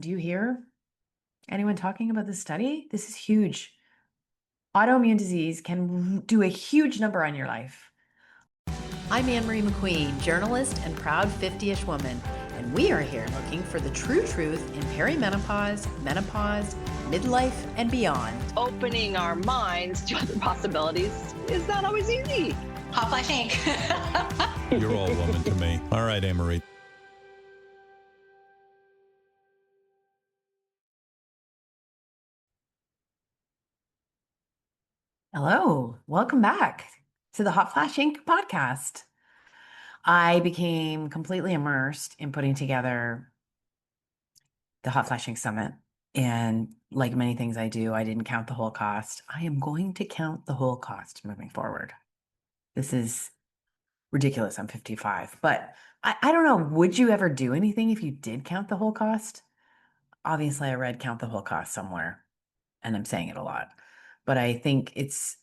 Do you hear anyone talking about this study? This is huge. Autoimmune disease can do a huge number on your life. I'm Ann Marie McQueen, journalist and proud 50-ish woman, and we are here looking for the true truth in perimenopause, menopause, midlife, and beyond. Opening our minds to other possibilities is not always easy. Hotflash Inc. You're all woman to me. All right, Ann Marie. Hello, welcome back to the Hotflash Inc. podcast. I became completely immersed in putting together the Hotflash Inc. Summit. And like many things I do, I didn't count the whole cost. I am going to count the whole cost moving forward. This is ridiculous. I'm 55, but I don't know. Would you ever do anything if you did count the whole cost? Obviously, I read count the whole cost somewhere, and I'm saying it a lot, but I think it's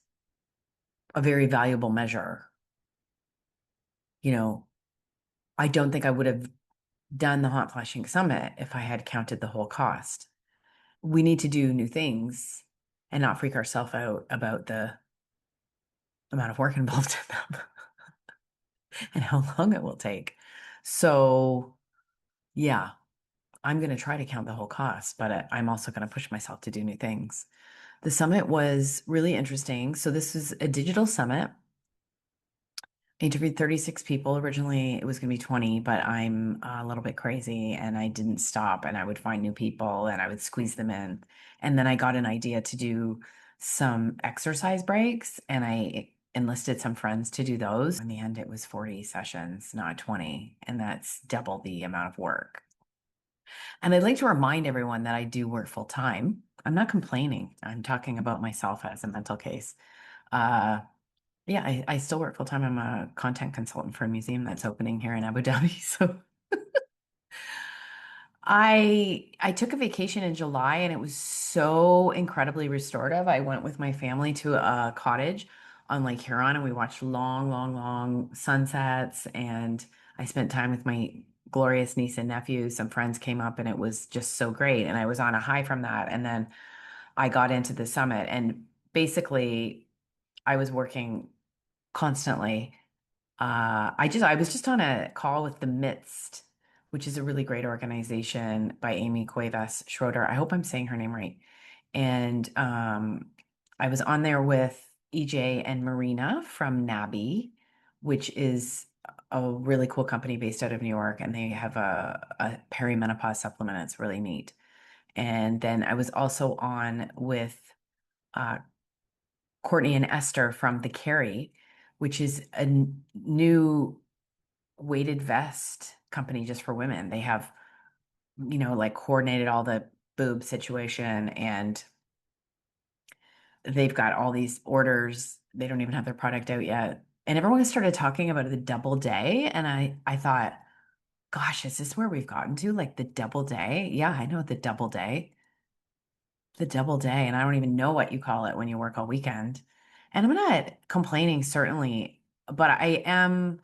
a very valuable measure. I don't think I would have done the Hot Flashing Summit if I had counted the whole cost. We need to do new things and not freak ourselves out about the amount of work involved in them and how long it will take. So, yeah, I'm going to try to count the whole cost, but I'm also going to push myself to do new things. The summit was really interesting. So this is a digital summit. I interviewed 36 people. Originally, it was going to be 20, but I'm a little bit crazy and I didn't stop, and I would find new people and I would squeeze them in. And then I got an idea to do some exercise breaks, and I enlisted some friends to do those. In the end, it was 40 sessions, not 20, and that's double the amount of work. And I'd like to remind everyone that I do work full time. I'm not complaining. I'm talking about myself as a mental case. Uh, yeah, I still work full time. I'm a content consultant for a museum that's opening here in Abu Dhabi. So I took a vacation in July and it was so incredibly restorative. I went with my family to a cottage on Lake Huron and we watched long, long, long sunsets, and I spent time with my glorious niece and nephew. Some friends came up and it was just so great. And I was on a high from that. And then I got into the summit and basically I was working constantly. I was just on a call with the Midst, which is a really great organization by Amy Cuevas Schroeder. I hope I'm saying her name right. And I was on there with EJ and Marina from NABI, which is a really cool company based out of New York, and they have a perimenopause supplement. It's really neat. And then I was also on with uh, Courtney and Esther from the Carry, which is a new weighted vest company just for women. They have, like coordinated all the boob situation, and they've got all these orders. They don't even have their product out yet. And everyone started talking about the double day. And I thought, gosh, is this where we've gotten to? Like the double day? Yeah, I know the double day. The double day. And I don't even know what you call it when you work all weekend. And I'm not complaining, certainly, but I am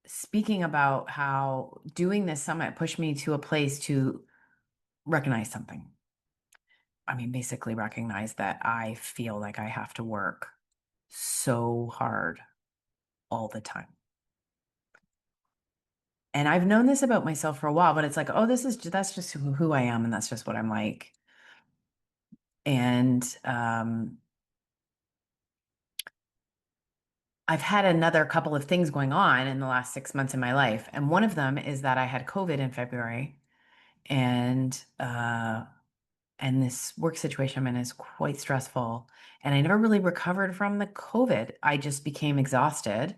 speaking about how doing this summit pushed me to a place to recognize something. I mean, basically recognize that I feel like I have to work so hard all the time. And I've known this about myself for a while, but it's like, oh, that's just who I am, and that's just what I'm like. And I've had another couple of things going on in the last 6 months in my life. And one of them is that I had COVID in February, and this work situation I'm in is quite stressful. And I never really recovered from the COVID. I just became exhausted,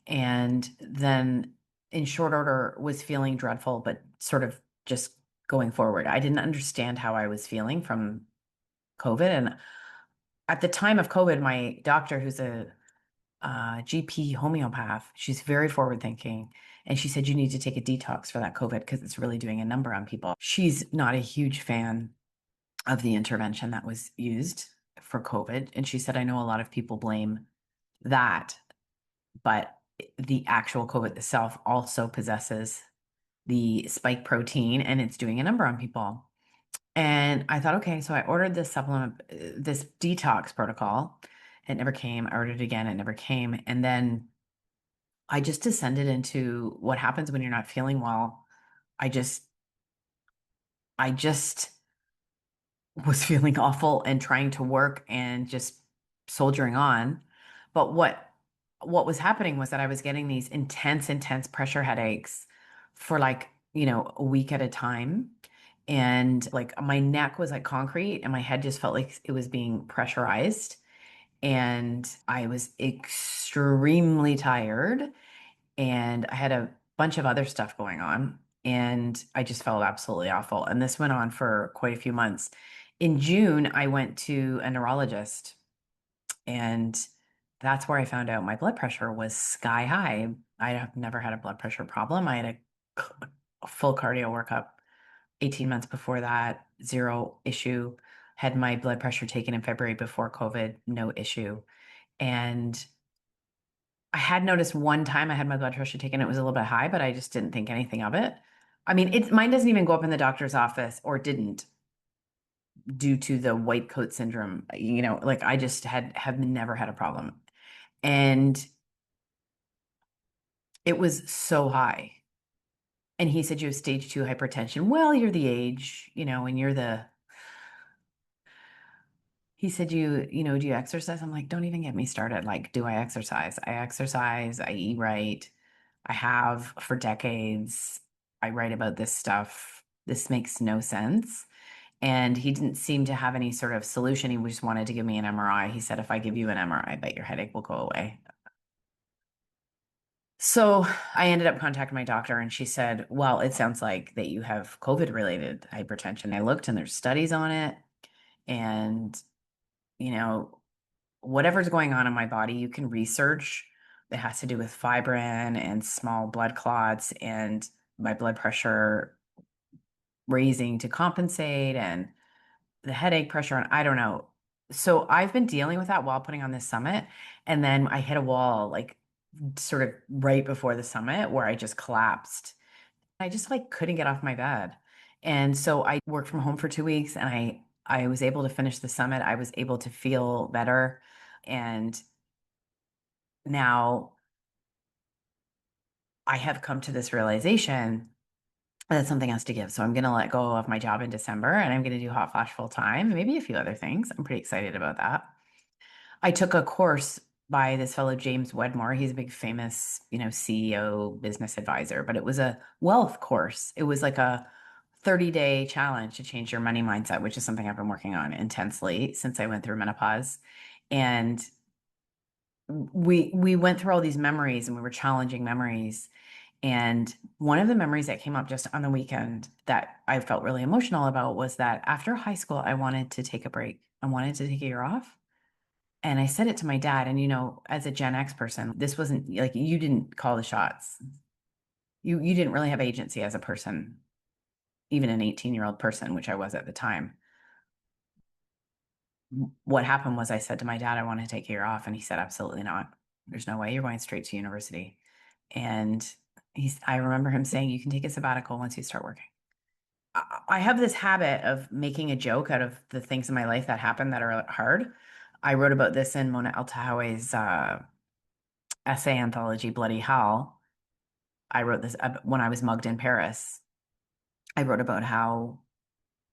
and then in short order was feeling dreadful, but sort of just going forward. I didn't understand how I was feeling from COVID. And at the time of COVID, my doctor, who's a GP homeopath, she's very forward thinking. And she said, you need to take a detox for that COVID because it's really doing a number on people. She's not a huge fan of the intervention that was used for COVID. And she said, I know a lot of people blame that, but the actual COVID itself also possesses the spike protein and it's doing a number on people. And I thought, okay, so I ordered this supplement, this detox protocol. It never came. I ordered it again. It never came. And then I just descended into what happens when you're not feeling well. I just, I just was feeling awful and trying to work and just soldiering on. But what was happening was that I was getting these intense pressure headaches for like, a week at a time. And like my neck was like concrete and my head just felt like it was being pressurized. And I was extremely tired and I had a bunch of other stuff going on. And I just felt absolutely awful. And this went on for quite a few months. In June, I went to a neurologist, and that's where I found out my blood pressure was sky high. I have never had a blood pressure problem. I had a full cardio workup 18 months before that, zero issue. Had my blood pressure taken in February before COVID, no issue. And I had noticed one time I had my blood pressure taken, it was a little bit high, but I just didn't think anything of it. I mean, mine doesn't even go up in the doctor's office, or didn't, due to the white coat syndrome. Like I just have never had a problem. And it was so high. And he said, you have stage 2 hypertension. Well, you're the age, and he said, do you exercise? I'm like, don't even get me started. Like, do I exercise? I exercise, I eat right. I have for decades. I write about this stuff. This makes no sense. And he didn't seem to have any sort of solution. He just wanted to give me an MRI. He said, if I give you an MRI, I bet your headache will go away. So I ended up contacting my doctor and she said, well, it sounds like that you have COVID related hypertension. I looked and there's studies on it. And, you know, whatever's going on in my body, you can research. It has to do with fibrin and small blood clots and my blood pressure raising to compensate and the headache pressure. And I don't know. So I've been dealing with that while putting on this summit. And then I hit a wall, like sort of right before the summit, where I just collapsed. I just like couldn't get off my bed. And so I worked from home for 2 weeks and I was able to finish the summit. I was able to feel better. And now I have come to this realization that something has to give. So I'm going to let go of my job in December and I'm going to do Hotflash full time, and maybe a few other things. I'm pretty excited about that. I took a course by this fellow, James Wedmore. He's a big famous, CEO, business advisor, but it was a wealth course. It was like a 30-day challenge to change your money mindset, which is something I've been working on intensely since I went through menopause. And we went through all these memories and we were challenging memories. And one of the memories that came up just on the weekend that I felt really emotional about was that after high school, I wanted to take a break. I wanted to take a year off. And I said it to my dad. And, as a Gen X person, this wasn't like you didn't call the shots. You didn't really have agency as a person, even an 18-year-old person, which I was at the time. What happened was I said to my dad, I want to take a year off. And he said, absolutely not. There's no way you're going straight to university. And I remember him saying, you can take a sabbatical once you start working. I have this habit of making a joke out of the things in my life that happen that are hard. I wrote about this in Mona Eltahawy's essay anthology, Bloody Hell. I wrote this when I was mugged in Paris. I wrote about how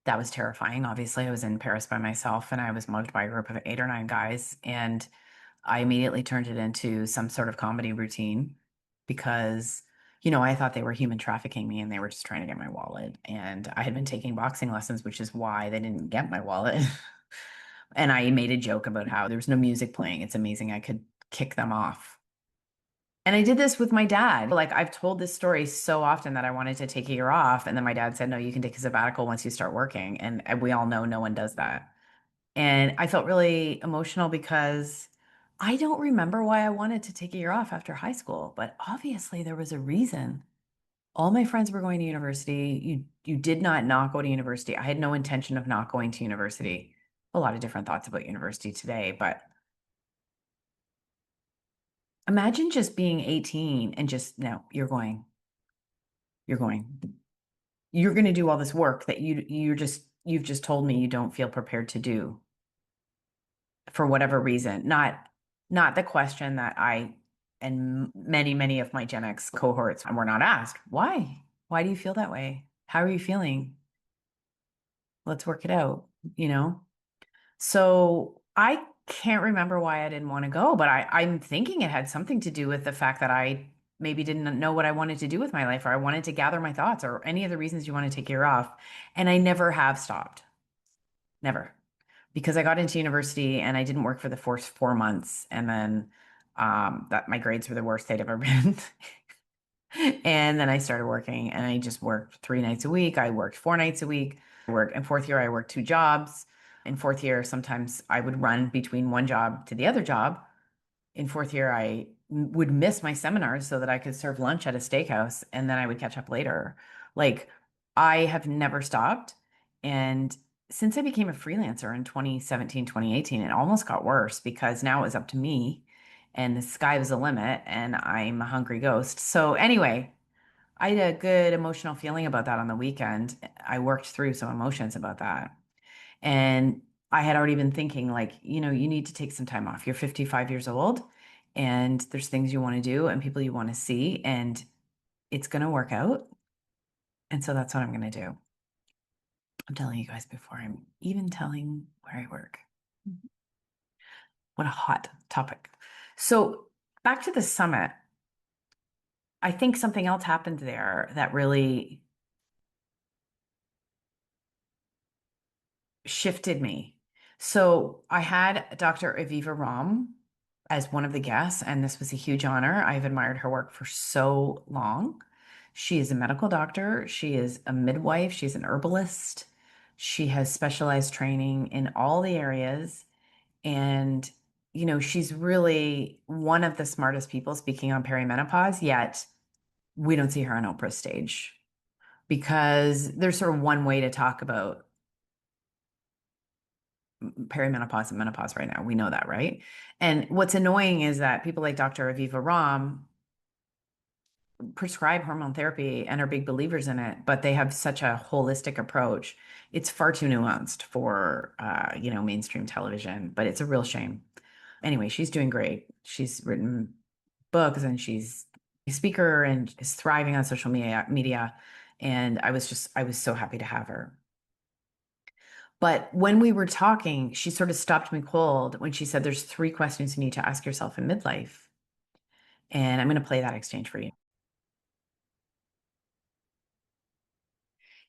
that was terrifying. Obviously, I was in Paris by myself and I was mugged by a group of 8 or 9 guys. And I immediately turned it into some sort of comedy routine because, I thought they were human trafficking me and they were just trying to get my wallet. And I had been taking boxing lessons, which is why they didn't get my wallet. And I made a joke about how there was no music playing. It's amazing I could kick them off. And I did this with my dad. Like I've told this story so often that I wanted to take a year off. And then my dad said, no, you can take a sabbatical once you start working. And we all know no one does that. And I felt really emotional because I don't remember why I wanted to take a year off after high school, but obviously there was a reason. All my friends were going to university. You did not go to university. I had no intention of not going to university. A lot of different thoughts about university today, but imagine just being 18 and just, no, you're going, you're going to do all this work that you're just you've just told me you don't feel prepared to do for whatever reason. Not the question that I and many of my Gen X cohorts were not asked. Why? Why do you feel that way? How are you feeling? Let's work it out, you know? So I can't remember why I didn't want to go, but I'm thinking it had something to do with the fact that I maybe didn't know what I wanted to do with my life, or I wanted to gather my thoughts, or any of the reasons you want to take a year off. And I never have stopped. Never. Because I got into university and I didn't work for the first 4 months. And then that my grades were the worst they'd ever been. And then I started working and I just worked 3 nights a week. I worked 4 nights a week. In fourth year, I worked 2 jobs. In fourth year, sometimes I would run between one job to the other job. In fourth year, I would miss my seminars so that I could serve lunch at a steakhouse and then I would catch up later. Like, I have never stopped. And since I became a freelancer in 2017, 2018, it almost got worse because now it was up to me and the sky was the limit and I'm a hungry ghost. So, anyway, I had a good emotional feeling about that on the weekend. I worked through some emotions about that. And I had already been thinking, like, you need to take some time off. You're 55 years old and there's things you want to do and people you want to see, and it's going to work out. And so that's what I'm going to do. I'm telling you guys before I'm even telling where I work. What a hot topic. So back to the summit. I think something else happened there that really shifted me. So I had Dr. Aviva Romm as one of the guests, and this was a huge honor. I've admired her work for so long. She is a medical doctor, she is a midwife, she's an herbalist, she has specialized training in all the areas. And, she's really one of the smartest people speaking on perimenopause, yet we don't see her on Oprah's stage because there's sort of one way to talk about perimenopause and menopause right now. We know that, right? And what's annoying is that people like Dr. Aviva Romm prescribe hormone therapy and are big believers in it, but they have such a holistic approach. It's far too nuanced for mainstream television, but it's a real shame. Anyway, she's doing great. She's written books and she's a speaker and is thriving on social media. And I was so happy to have her. But when we were talking, she sort of stopped me cold when she said, there's 3 questions you need to ask yourself in midlife. And I'm going to play that exchange for you.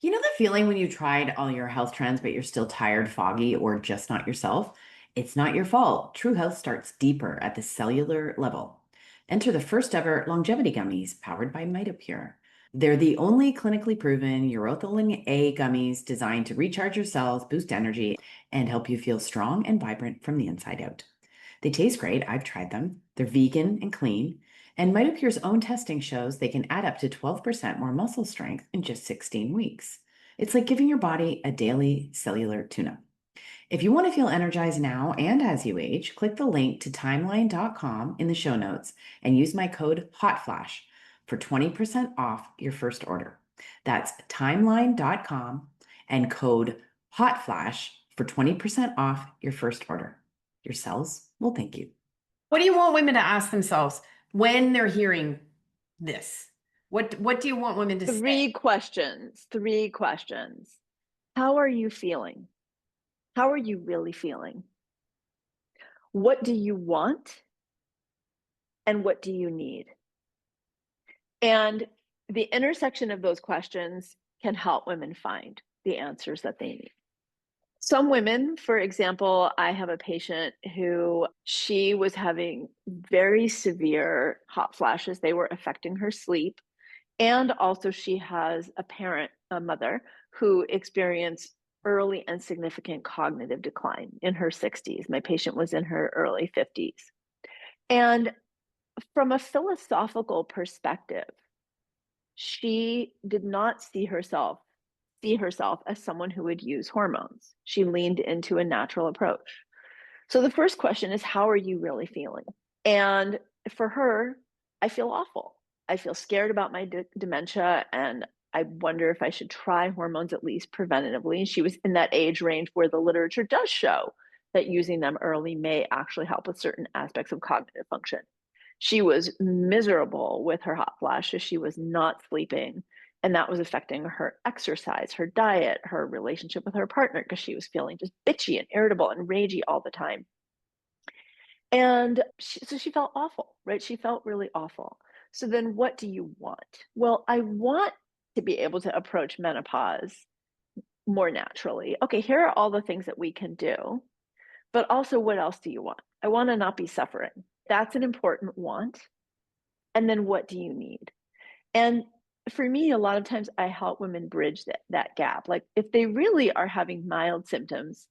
You know the feeling when you tried all your health trends, but you're still tired, foggy, or just not yourself? It's not your fault. True health starts deeper at the cellular level. Enter the first ever longevity gummies powered by Mitopure. They're the only clinically proven urothalin A gummies designed to recharge your cells, boost energy, and help you feel strong and vibrant from the inside out. They taste great. I've tried them. They're vegan and clean. And Mitopure's own testing shows they can add up to 12% more muscle strength in just 16 weeks. It's like giving your body a daily cellular tune-up. If you want to feel energized now and as you age, click the link to timeline.com in the show notes and use my code HOTFLASH for 20% off your first order. That's timeline.com and code HOTFLASH for 20% off your first order. Your cells will thank you. What do you want women to ask themselves when they're hearing this? What do you want women to say? Three questions. How are you feeling? How are you really feeling? What do you want? And what do you need? And the intersection of those questions can help women find the answers that they need. Some women, for example, I have a patient who she was having very severe hot flashes. They were affecting her sleep. And also she has a mother, who experienced early and significant cognitive decline in her 60s. My patient was in her early 50s. And from a philosophical perspective, she did not see herself as someone who would use hormones. She leaned into a natural approach. So the first question is, how are you really feeling? And for her, I feel awful. I feel scared about my dementia, and I wonder if I should try hormones at least preventatively. And she was in that age range where the literature does show that using them early may actually help with certain aspects of cognitive function. She was miserable with her hot flashes. She was not sleeping. And that was affecting her exercise, her diet, her relationship with her partner, because she was feeling just bitchy and irritable and ragey all the time. And so she felt awful, right? She felt really awful. So then what do you want? Well, I want to be able to approach menopause more naturally. Okay, here are all the things that we can do, but also what else do you want? I want to not be suffering. That's an important want. And then what do you need? And for me, a lot of times I help women bridge that gap. Like if they really are having mild symptoms,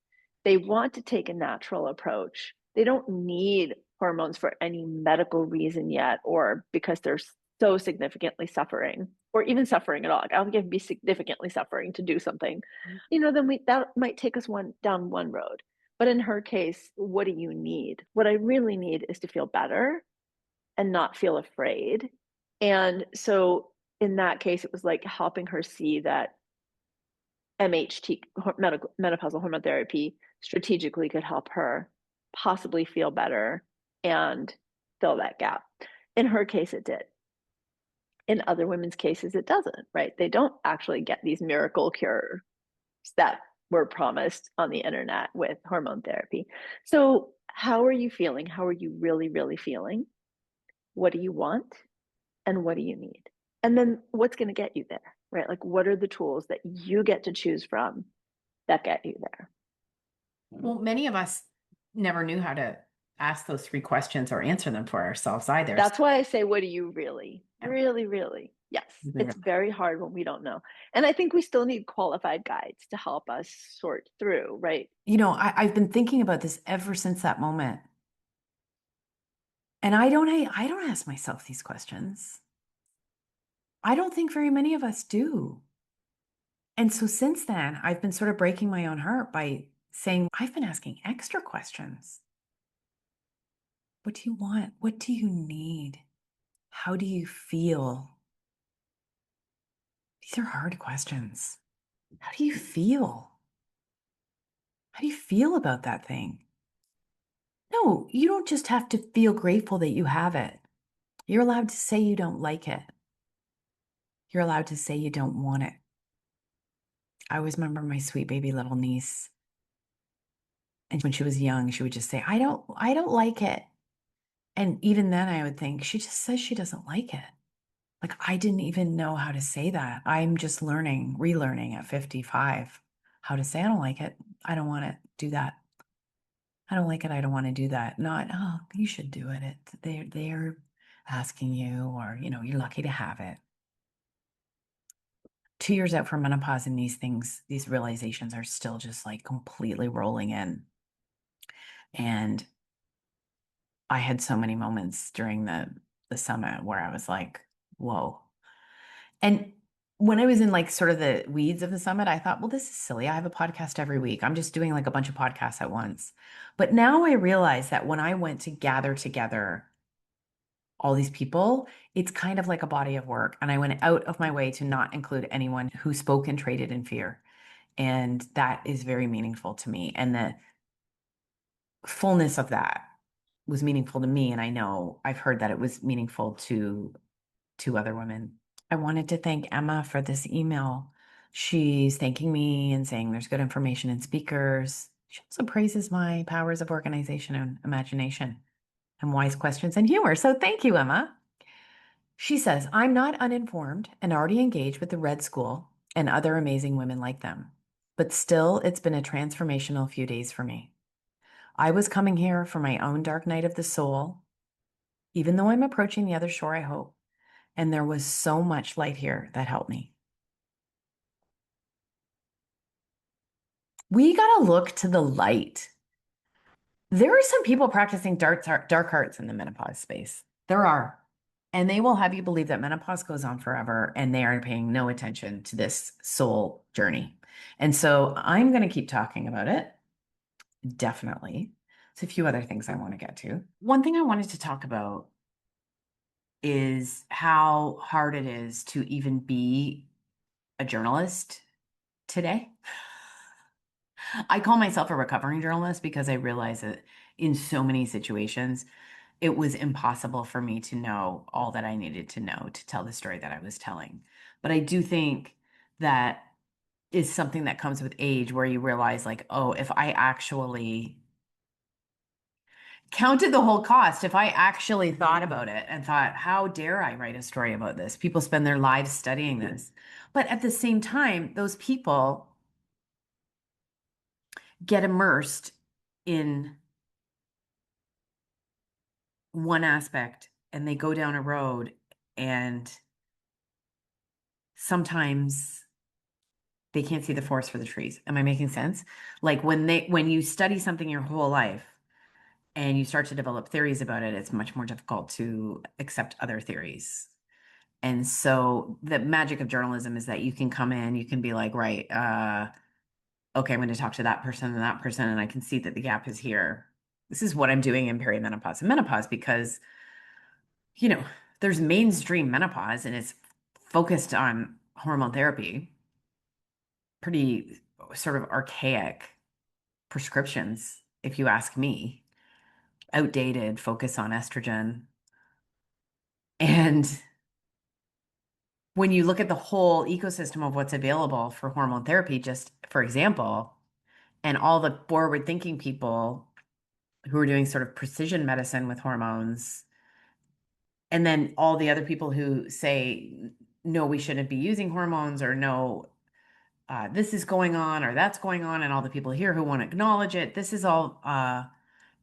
they want to take a natural approach. They don't need hormones for any medical reason yet, or because they're so significantly suffering, or even suffering at all. Like, I don't have to be significantly suffering to do something, then that might take us down one road. But in her case, what do you need? What I really need is to feel better and not feel afraid. And so in that case, it was like helping her see that MHT, menopausal hormone therapy, strategically could help her possibly feel better and fill that gap. In her case, it did. In other women's cases, it doesn't, right? They don't actually get these miracle cures that were promised on the internet with hormone therapy. So how are you feeling? How are you really, really feeling? What do you want? And what do you need? And then what's going to get you there, right? Like, what are the tools that you get to choose from that get you there? Well, many of us never knew how to ask those 3 questions or answer them for ourselves either. That's why I say, what do you really, really, really? Yes, it's very hard when we don't know. And I think we still need qualified guides to help us sort through, right? I've been thinking about this ever since that moment. And I don't ask myself these questions. I don't think very many of us do. And so since then, I've been sort of breaking my own heart by saying, I've been asking extra questions. What do you want? What do you need? How do you feel? These are hard questions. How do you feel? How do you feel about that thing? No, you don't just have to feel grateful that you have it. You're allowed to say you don't like it. You're allowed to say you don't want it. I always remember my sweet baby little niece. And when she was young, she would just say, I don't like it. And even then I would think, she just says she doesn't like it. Like, I didn't even know how to say that. I'm just relearning at 55, how to say, I don't like it. I don't want to do that. I don't like it. I don't want to do that. Not, oh, you should do it. They're asking you, or, you're lucky to have it. 2 years out from menopause, and these realizations are still just like completely rolling in. And I had so many moments during the summit where I was like, whoa. And when I was in like sort of the weeds of the summit, I thought, well, this is silly. I have a podcast every week. I'm just doing like a bunch of podcasts at once. But now I realize that when I went to gather together all these people, it's kind of like a body of work. And I went out of my way to not include anyone who spoke and traded in fear. And that is very meaningful to me. And the fullness of that was meaningful to me. And I know I've heard that it was meaningful to other women. I wanted to thank Emma for this email. She's thanking me and saying there's good information in speakers. She also praises my powers of organization and imagination and wise questions and humor. So thank you, Emma. She says, I'm not uninformed and already engaged with the Red School and other amazing women like them. But still, it's been a transformational few days for me. I was coming here for my own dark night of the soul, even though I'm approaching the other shore, I hope. And there was so much light here that helped me. We got to look to the light. There are some people practicing dark arts in the menopause space. There are. And they will have you believe that menopause goes on forever and they are paying no attention to this soul journey. And so I'm going to keep talking about it. Definitely. There's a few other things I want to get to. One thing I wanted to talk about is how hard it is to even be a journalist today. I call myself a recovering journalist because I realize that in so many situations, it was impossible for me to know all that I needed to know to tell the story that I was telling. But I do think that is something that comes with age where you realize, like, oh, if I actually counted the whole cost, if I actually thought about it and thought, how dare I write a story about this? People spend their lives studying this. But at the same time, those people get immersed in one aspect and they go down a road, and sometimes they can't see the forest for the trees. Am I making sense? Like when you study something your whole life and you start to develop theories about it, it's much more difficult to accept other theories. And so the magic of journalism is that you can come in, you can be like, right, okay, I'm going to talk to that person, and I can see that the gap is here. This is what I'm doing in perimenopause and menopause because, you know, there's mainstream menopause and it's focused on hormone therapy, pretty sort of archaic prescriptions, if you ask me, outdated, focus on estrogen. And when you look at the whole ecosystem of what's available for hormone therapy, just for example, and all the forward thinking people who are doing sort of precision medicine with hormones, and then all the other people who say, no, we shouldn't be using hormones, or no, this is going on or that's going on, and all the people here who want to acknowledge it. This is all,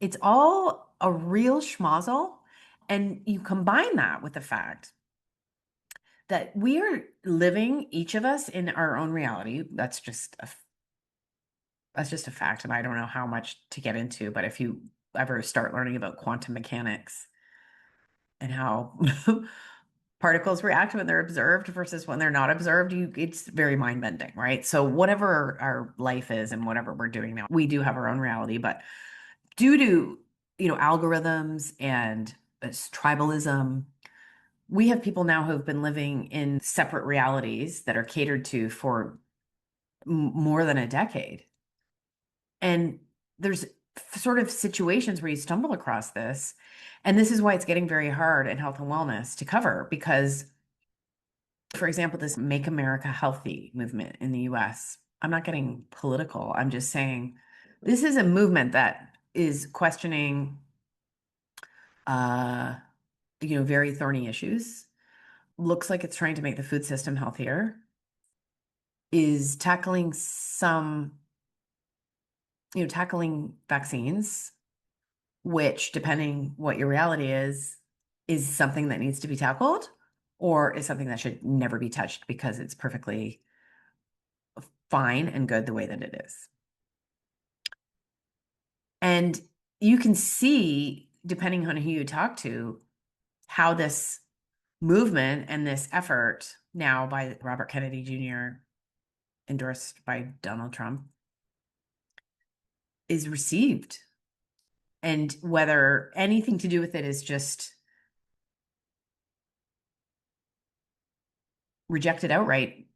it's all a real schmozzle. And you combine that with the fact that we are living, each of us, in our own reality. That's just a fact. And I don't know how much to get into, but if you ever start learning about quantum mechanics and how particles react when they're observed versus when they're not observed, it's very mind bending, right? So whatever our life is and whatever we're doing now, we do have our own reality, but due to, algorithms and tribalism, we have people now who have been living in separate realities that are catered to for more than a decade. And there's sort of situations where you stumble across this. And this is why it's getting very hard in health and wellness to cover, because, for example, this Make America Healthy movement in the US, I'm not getting political. I'm just saying this is a movement that is questioning, uh, very thorny issues. Looks like it's trying to make the food system healthier, is tackling vaccines, which, depending what your reality is something that needs to be tackled or is something that should never be touched because it's perfectly fine and good the way that it is. And you can see, depending on who you talk to, how this movement and this effort, now by Robert Kennedy Jr., endorsed by Donald Trump, is received. And whether anything to do with it is just rejected outright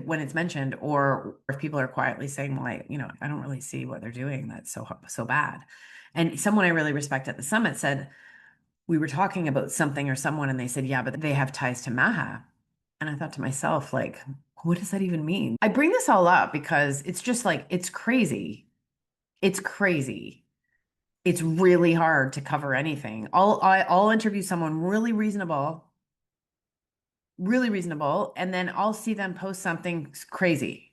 when it's mentioned, or if people are quietly saying, well, I don't really see what they're doing that's so bad. And someone I really respect at the summit said, we were talking about something or someone, and they said, yeah, but they have ties to Maha. And I thought to myself, like, what does that even mean? I bring this all up because it's just like, it's crazy. It's crazy. It's really hard to cover anything. I'll interview someone really reasonable, and then I'll see them post something crazy.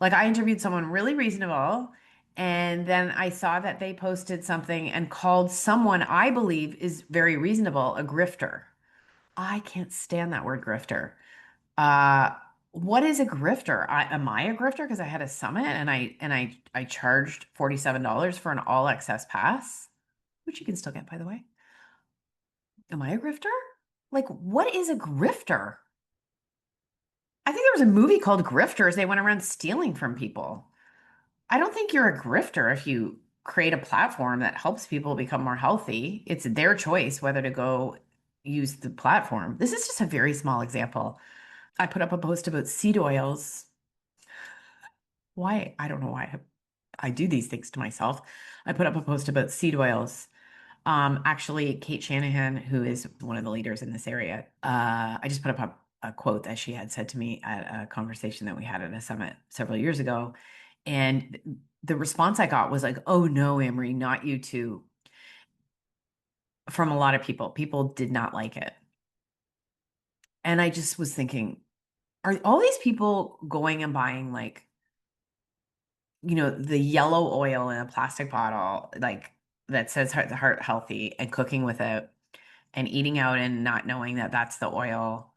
Like, I interviewed someone really reasonable, and then I saw that they posted something and called someone I believe is very reasonable a grifter. I can't stand that word grifter. Uh, what is a grifter? Am I a grifter because I had a summit and I charged $47 for an all access pass, which you can still get, by the way. Am I a grifter? Like, what is a grifter? I think there was a movie called Grifters. They went around stealing from people. I don't think you're a grifter if you create a platform that helps people become more healthy. It's their choice whether to go use the platform. This is just a very small example. I put up a post about seed oils. Why? I don't know why I do these things to myself. I put up a post about seed oils. Actually, Kate Shanahan, who is one of the leaders in this area, I just put up a quote that she had said to me at a conversation that we had at a summit several years ago. And the response I got was like, oh no, Ann Marie, not you too. From a lot of people. People did not like it. And I just was thinking, are all these people going and buying like, the yellow oil in a plastic bottle, like that says heart healthy and cooking with it and eating out and not knowing that that's the oil,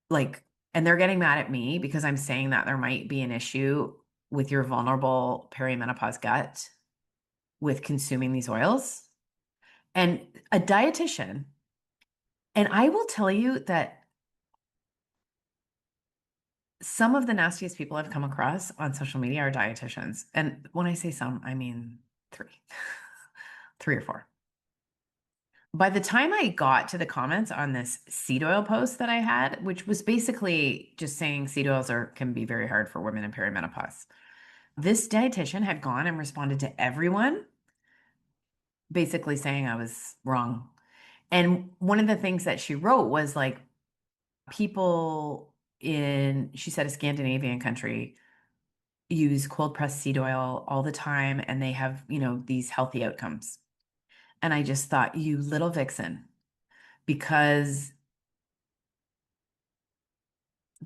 like, and they're getting mad at me because I'm saying that there might be an issue with your vulnerable perimenopause gut with consuming these oils. And a dietitian, and I will tell you that some of the nastiest people I've come across on social media are dietitians. And when I say some, I mean three, three or four. By the time I got to the comments on this seed oil post that I had, which was basically just saying seed oils can be very hard for women in perimenopause, this dietitian had gone and responded to everyone, basically saying I was wrong. And one of the things that she wrote was like, people in, she said, a Scandinavian country use cold pressed seed oil all the time and they have, these healthy outcomes. And I just thought, you little vixen, because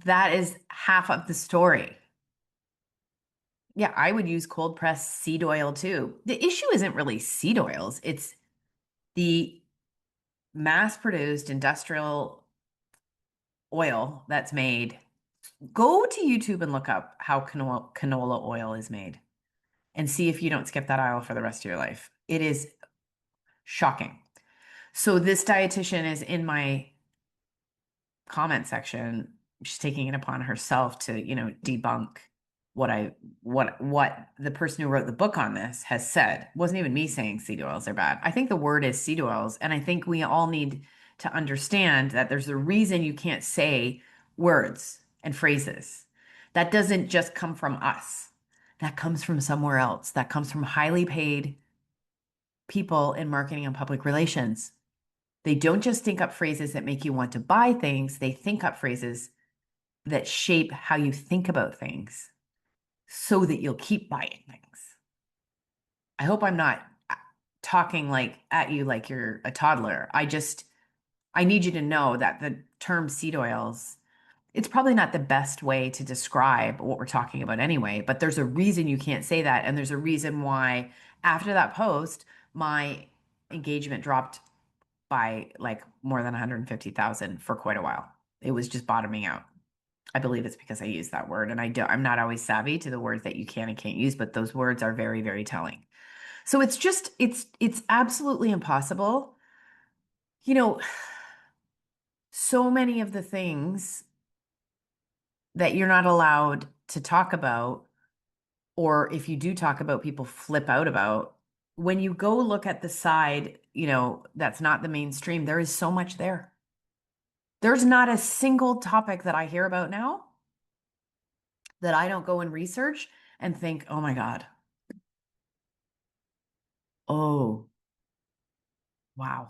that is half of the story. Yeah, I would use cold pressed seed oil too. The issue isn't really seed oils, it's the mass produced industrial oil that's made. Go to YouTube and look up how canola oil is made and see if you don't skip that aisle for the rest of your life. It is shocking. So this dietitian is in my comment section. She's taking it upon herself to, debunk what the person who wrote the book on this has said. It wasn't even me saying seed oils are bad. I think the word is seed oils, and I think we all need to understand that there's a reason you can't say words and phrases. That doesn't just come from us. That comes from somewhere else. That comes from highly paid people in marketing and public relations. They don't just think up phrases that make you want to buy things, they think up phrases that shape how you think about things so that you'll keep buying things. I hope I'm not talking like at you like you're a toddler. I need you to know that the term seed oils, it's probably not the best way to describe what we're talking about anyway, but there's a reason you can't say that. And there's a reason why after that post, my engagement dropped by like more than 150,000 for quite a while. It was just bottoming out. I believe it's because I use that word, and I'm not always savvy to the words that you can and can't use, but those words are very, very telling. So it's absolutely impossible. You know, so many of the things that you're not allowed to talk about, or if you do talk about, people flip out about. When you go look at the side, that's not the mainstream, there is so much there. There's not a single topic that I hear about now that I don't go and research and think, oh my God. Oh, wow.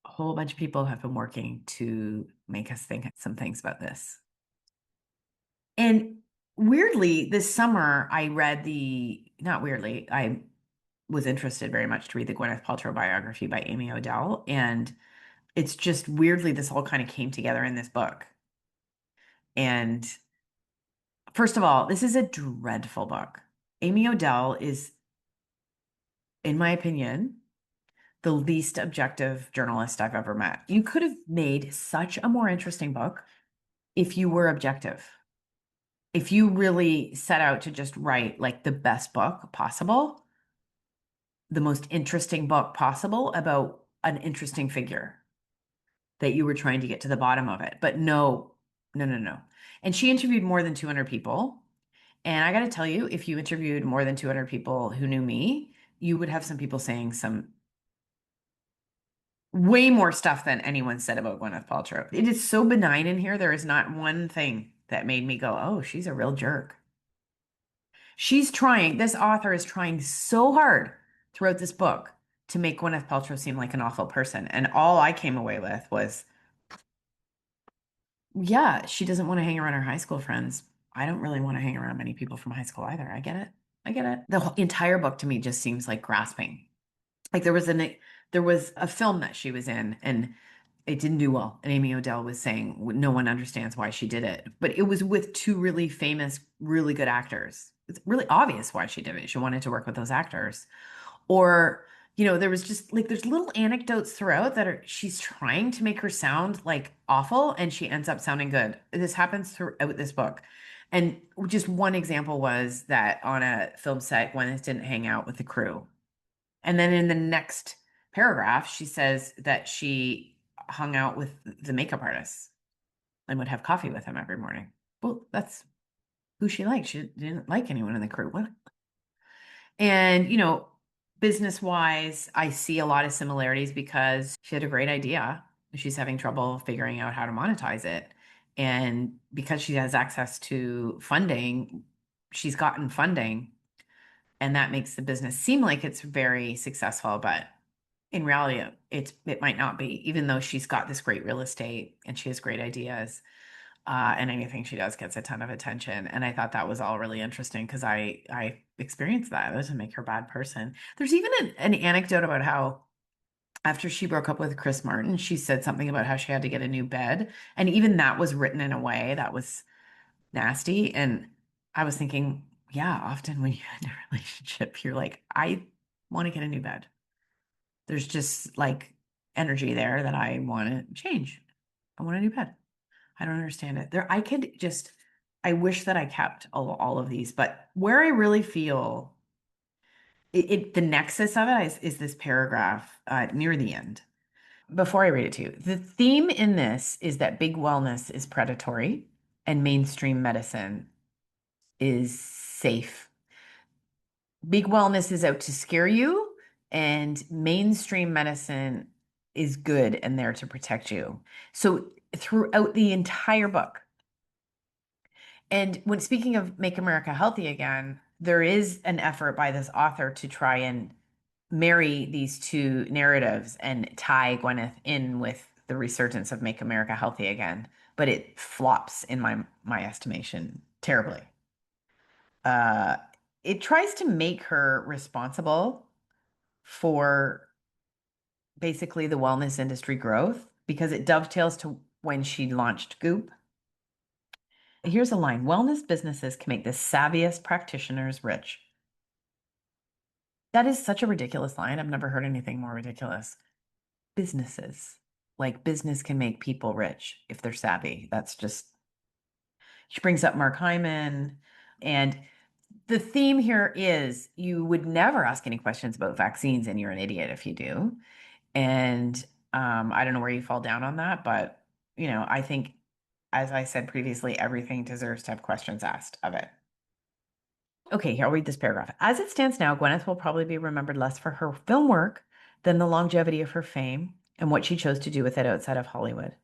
A whole bunch of people have been working to make us think some things about this. And weirdly, this summer, not weirdly, I was interested very much to read the Gwyneth Paltrow biography by Amy Odell. And it's just weirdly, this all kind of came together in this book. And first of all, this is a dreadful book. Amy Odell is, in my opinion, the least objective journalist I've ever met. You could have made such a more interesting book if you were objective. If you really set out to just write like the best book possible, the most interesting book possible about an interesting figure that you were trying to get to the bottom of it. But no, no, no, no. And she interviewed more than 200 people. And I got to tell you, if you interviewed more than 200 people who knew me, you would have some people saying some Way more stuff than anyone said about Gwyneth Paltrow. It is so benign in here. There is not one thing that made me go, oh, she's a real jerk. This author is trying so hard throughout this book to make Gwyneth Paltrow seem like an awful person. And all I came away with was, yeah, she doesn't want to hang around her high school friends. I don't really want to hang around many people from high school either. I get it. I get it. The whole entire book to me just seems like grasping. Like there was a film that she was in and it didn't do well. And Amy Odell was saying no one understands why she did it. But it was with two really famous, really good actors. It's really obvious why she did it. She wanted to work with those actors. Or, there was just like there's little anecdotes throughout that are she's trying to make her sound like awful and she ends up sounding good. This happens throughout this book. And just one example was that on a film set, Gwyneth didn't hang out with the crew. And then in the next paragraph, she says that she hung out with the makeup artist and would have coffee with him every morning. Well, that's who she liked. She didn't like anyone in the crew. What? And, business wise, I see a lot of similarities because she had a great idea. She's having trouble figuring out how to monetize it. And because she has access to funding, she's gotten funding. And that makes the business seem like it's very successful. But in reality, it might not be, even though she's got this great real estate and she has great ideas. And anything she does gets a ton of attention. And I thought that was all really interesting because I experienced that. It doesn't make her a bad person. There's even an anecdote about how after she broke up with Chris Martin, she said something about how she had to get a new bed. And even that was written in a way that was nasty. And I was thinking, yeah, often when you're in a relationship, you're like, I want to get a new bed. There's just like energy there that I want to change. I want a new bed. I don't understand it. I wish that I kept all of these, but where I really feel the nexus of it is this paragraph near the end. Before I read it to you, the theme in this is that big wellness is predatory and mainstream medicine is safe. Big wellness is out to scare you, and mainstream medicine is good and there to protect you. So throughout the entire book, and when speaking of Make America Healthy Again, there is an effort by this author to try and marry these two narratives and tie Gwyneth in with the resurgence of Make America Healthy Again, but it flops in my estimation terribly. Uh, it tries to make her responsible for basically the wellness industry growth because it dovetails to when she launched Goop. Here's a line: wellness businesses can make the savviest practitioners rich. That is such a ridiculous line. I've never heard anything more ridiculous. Businesses, like business can make people rich if they're savvy. That's just, she brings up Mark Hyman. And the theme here is you would never ask any questions about vaccines, and you're an idiot if you do. And I don't know where you fall down on that, but I think, as I said previously, everything deserves to have questions asked of it. Okay, here, I'll read this paragraph. As it stands now, Gwyneth will probably be remembered less for her film work than the longevity of her fame and what she chose to do with it outside of Hollywood.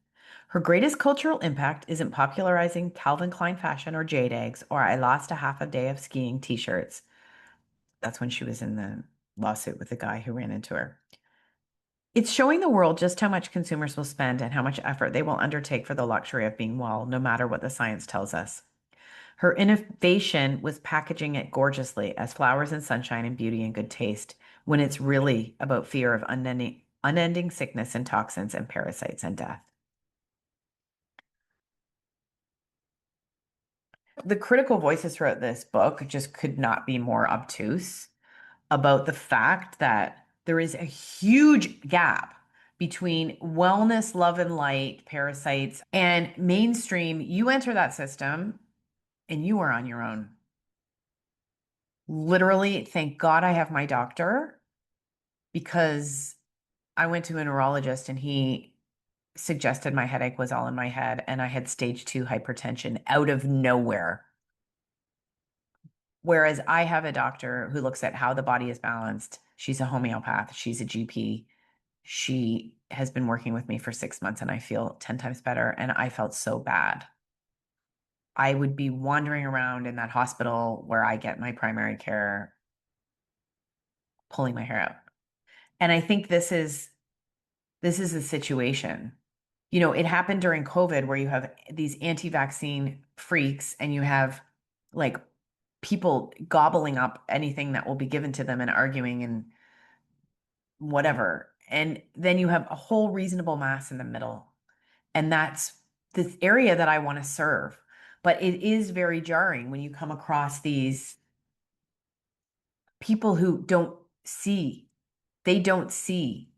Her greatest cultural impact isn't popularizing Calvin Klein fashion or jade eggs or I lost a half a day of skiing t-shirts. That's when she was in the lawsuit with the guy who ran into her. It's showing the world just how much consumers will spend and how much effort they will undertake for the luxury of being well, no matter what the science tells us. Her innovation was packaging it gorgeously as flowers and sunshine and beauty and good taste, when it's really about fear of unending sickness and toxins and parasites and death. The critical voices throughout this book just could not be more obtuse about the fact that there is a huge gap between wellness, love and light, parasites, and mainstream. You enter that system and you are on your own. Literally, thank God I have my doctor, because I went to a neurologist and he suggested my headache was all in my head and I had stage 2 hypertension out of nowhere. Whereas I have a doctor who looks at how the body is balanced. She's a homeopath. She's a GP. She has been working with me for 6 months and I feel 10 times better. And I felt so bad. I would be wandering around in that hospital where I get my primary care, pulling my hair out. And I think this is the situation. You know, it happened during COVID where you have these anti-vaccine freaks and you have like people gobbling up anything that will be given to them and arguing and whatever. And then you have a whole reasonable mass in the middle. And that's this area that I want to serve. But it is very jarring when you come across these people who don't see, they don't see,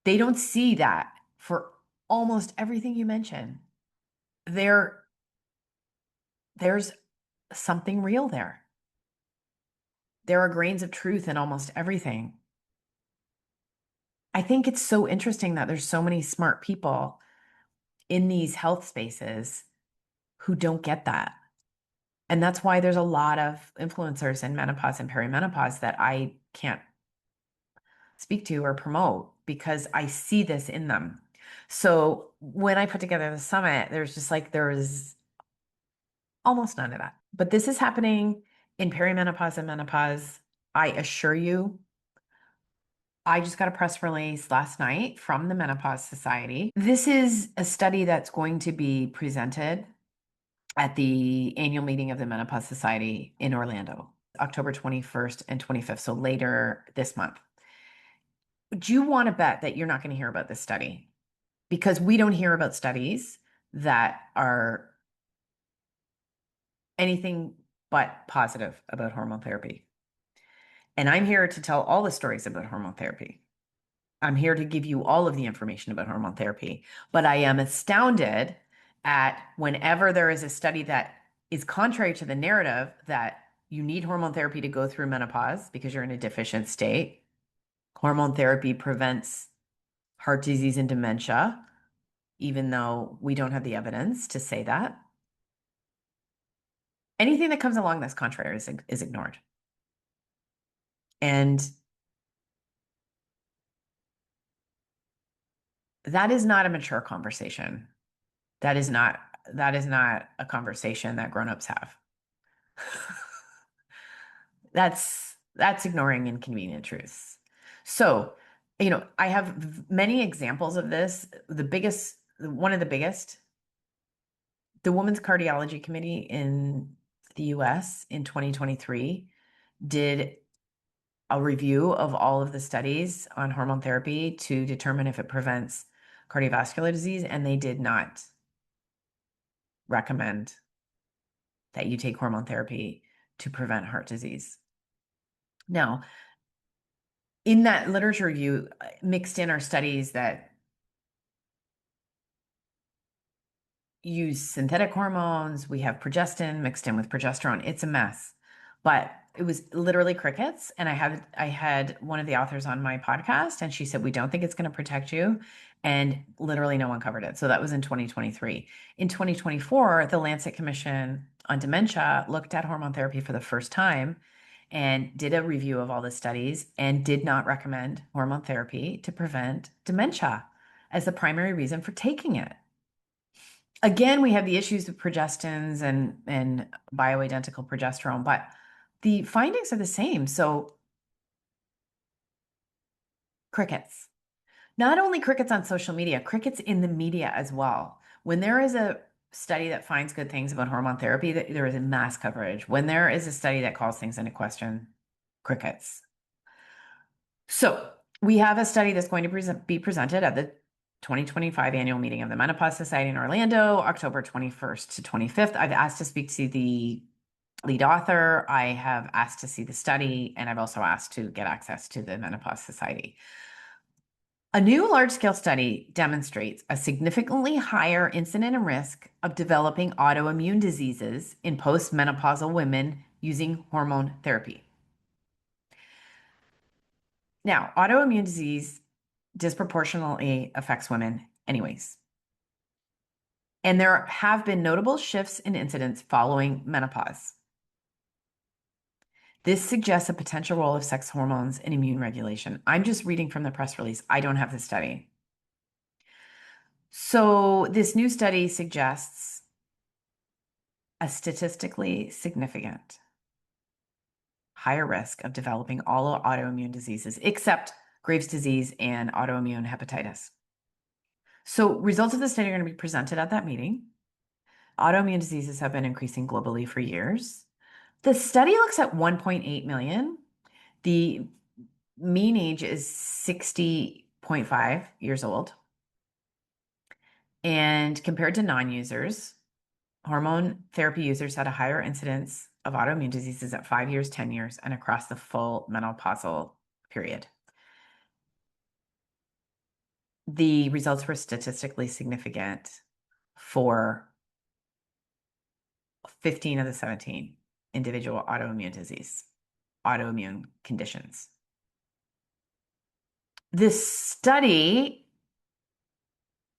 they don't see that for almost everything you mention. There, there's something real there. There are grains of truth in almost everything. I think it's so interesting that there's so many smart people in these health spaces who don't get that. And that's why there's a lot of influencers in menopause and perimenopause that I can't speak to or promote because I see this in them. So when I put together the summit, there was almost none of that. But this is happening in perimenopause and menopause. I assure you, I just got a press release last night from the Menopause Society. This is a study that's going to be presented at the annual meeting of the Menopause Society in Orlando, October 21st and 25th, so later this month. Do you want to bet that you're not going to hear about this study? Because we don't hear about studies that are anything but positive about hormone therapy. And I'm here to tell all the stories about hormone therapy. I'm here to give you all of the information about hormone therapy, but I am astounded at whenever there is a study that is contrary to the narrative that you need hormone therapy to go through menopause because you're in a deficient state. Hormone therapy prevents heart disease and dementia, even though we don't have the evidence to say that. Anything that comes along that's contrary is ignored. And that is not a mature conversation. That is not a conversation that grown-ups have. That's ignoring inconvenient truths. So, you know, I have many examples of this. One of the biggest, the Women's Cardiology Committee in the US in 2023 did a review of all of the studies on hormone therapy to determine if it prevents cardiovascular disease, and they did not recommend that you take hormone therapy to prevent heart disease. Now, in that literature review, mixed in are studies that use synthetic hormones. We have progestin mixed in with progesterone. It's a mess, but it was literally crickets. And I had one of the authors on my podcast, and she said, we don't think it's going to protect you. And literally no one covered it. So that was in 2023. In 2024, the Lancet Commission on Dementia looked at hormone therapy for the first time and did a review of all the studies and did not recommend hormone therapy to prevent dementia as the primary reason for taking it. Again, we have the issues of progestins and bioidentical progesterone, but the findings are the same. So crickets, not only crickets on social media, crickets in the media as well. When there is a study that finds good things about hormone therapy, there is a mass coverage. When there is a study that calls things into question, crickets. So we have a study that's going to be presented at the 2025 annual meeting of the Menopause Society in Orlando, October 21st to 25th. I've asked to speak to the lead author. I have asked to see the study, and I've also asked to get access to the Menopause Society. A new large-scale study demonstrates a significantly higher incidence and risk of developing autoimmune diseases in postmenopausal women using hormone therapy. Now, autoimmune disease disproportionately affects women anyways. And there have been notable shifts in incidence following menopause. This suggests a potential role of sex hormones in immune regulation. I'm just reading from the press release. I don't have the study. So this new study suggests a statistically significant higher risk of developing all autoimmune diseases except Graves' disease and autoimmune hepatitis. So results of the study are going to be presented at that meeting. Autoimmune diseases have been increasing globally for years. The study looks at 1.8 million. The mean age is 60.5 years old. And compared to non-users, hormone therapy users had a higher incidence of autoimmune diseases at 5 years, 10 years, and across the full menopausal period. The results were statistically significant for 15 of the 17 individual autoimmune conditions. This study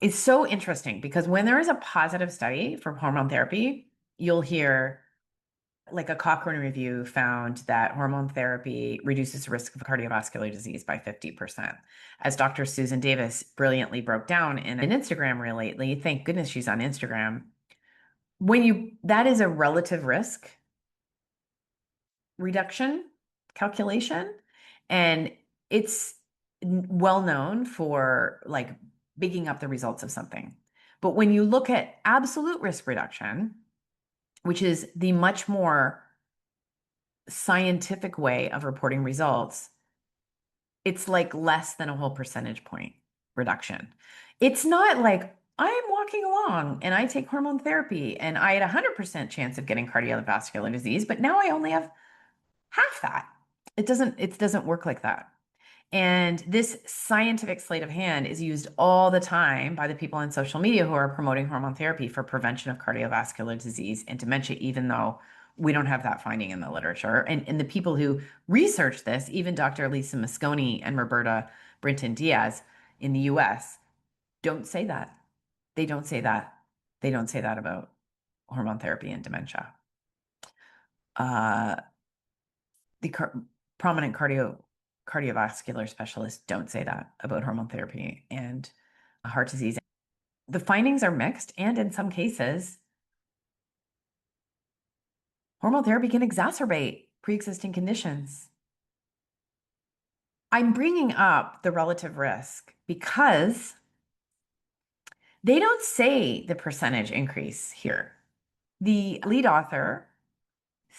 is so interesting because when there is a positive study for hormone therapy, you'll hear like a Cochrane review found that hormone therapy reduces the risk of cardiovascular disease by 50%. As Dr. Susan Davis brilliantly broke down in an Instagram reel lately, thank goodness she's on Instagram. That is a relative risk reduction calculation, and it's well known for like bigging up the results of something. But when you look at absolute risk reduction, which is the much more scientific way of reporting results, it's like less than a whole percentage point reduction. It's not like I'm walking along and I take hormone therapy and I had a 100% chance of getting cardiovascular disease, but now I only have half that. It doesn't work like that. And this scientific sleight of hand is used all the time by the people on social media who are promoting hormone therapy for prevention of cardiovascular disease and dementia, even though we don't have that finding in the literature. And the people who research this, even Dr. Lisa Mosconi and Roberta Brinton Diaz in the US, don't say that. They don't say that. They don't say that about hormone therapy and dementia. The prominent cardiovascular specialists don't say that about hormone therapy and heart disease. The findings are mixed, and in some cases, hormone therapy can exacerbate pre-existing conditions. I'm bringing up the relative risk because they don't say the percentage increase here. The lead author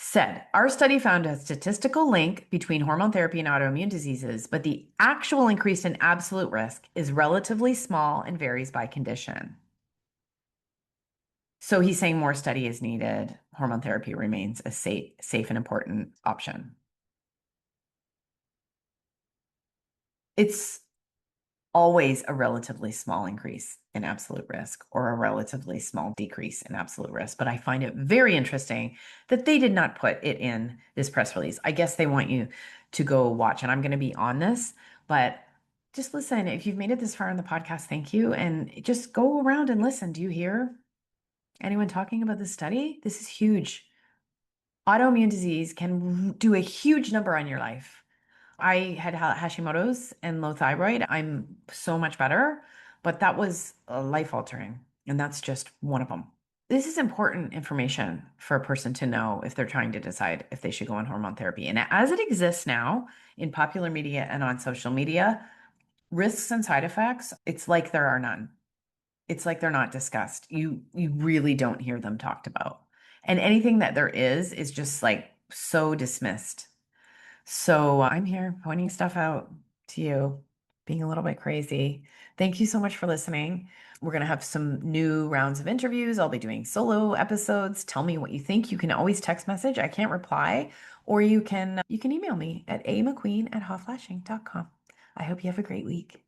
said, our study found a statistical link between hormone therapy and autoimmune diseases, but the actual increase in absolute risk is relatively small and varies by condition. So he's saying more study is needed. Hormone therapy remains a safe and important option. It's always a relatively small increase in absolute risk or a relatively small decrease in absolute risk. But I find it very interesting that they did not put it in this press release. I guess they want you to go watch, and I'm going to be on this, but just listen. If you've made it this far in the podcast, thank you. And just go around and listen. Do you hear anyone talking about this study? This is huge. Autoimmune disease can do a huge number on your life. I had Hashimoto's and low thyroid. I'm so much better, but that was life altering. And that's just one of them. This is important information for a person to know if they're trying to decide if they should go on hormone therapy. And as it exists now in popular media and on social media, risks and side effects, it's like there are none. It's like they're not discussed. You really don't hear them talked about. And anything that there is just like so dismissed. So I'm here pointing stuff out to you, being a little bit crazy. Thank you so much for listening. We're going to have some new rounds of interviews. I'll be doing solo episodes. Tell me what you think. You can always text message. I can't reply, or you can email me at amcqueen@hotflashing.com. I hope you have a great week.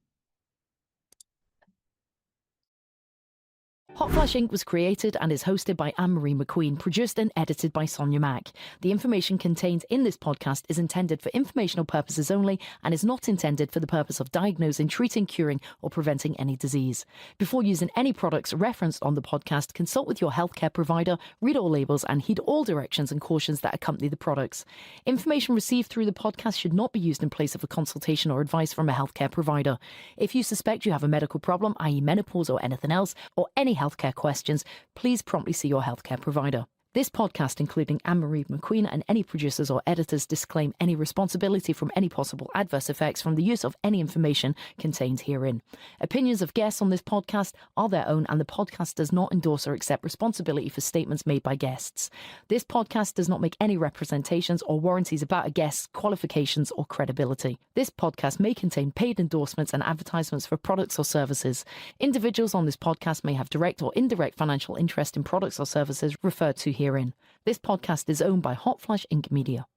Hotflash Inc. was created and is hosted by Ann Marie McQueen, produced and edited by Sonia Mack. The information contained in this podcast is intended for informational purposes only and is not intended for the purpose of diagnosing, treating, curing, or preventing any disease. Before using any products referenced on the podcast, consult with your healthcare provider, read all labels, and heed all directions and cautions that accompany the products. Information received through the podcast should not be used in place of a consultation or advice from a healthcare provider. If you suspect you have a medical problem, i.e. menopause or anything else, or any healthcare questions, please promptly see your healthcare provider. This podcast, including Ann Marie McQueen and any producers or editors, disclaim any responsibility from any possible adverse effects from the use of any information contained herein. Opinions of guests on this podcast are their own, and the podcast does not endorse or accept responsibility for statements made by guests. This podcast does not make any representations or warranties about a guest's qualifications or credibility. This podcast may contain paid endorsements and advertisements for products or services. Individuals on this podcast may have direct or indirect financial interest in products or services referred to herein. This podcast is owned by Hotflash Inc. Media.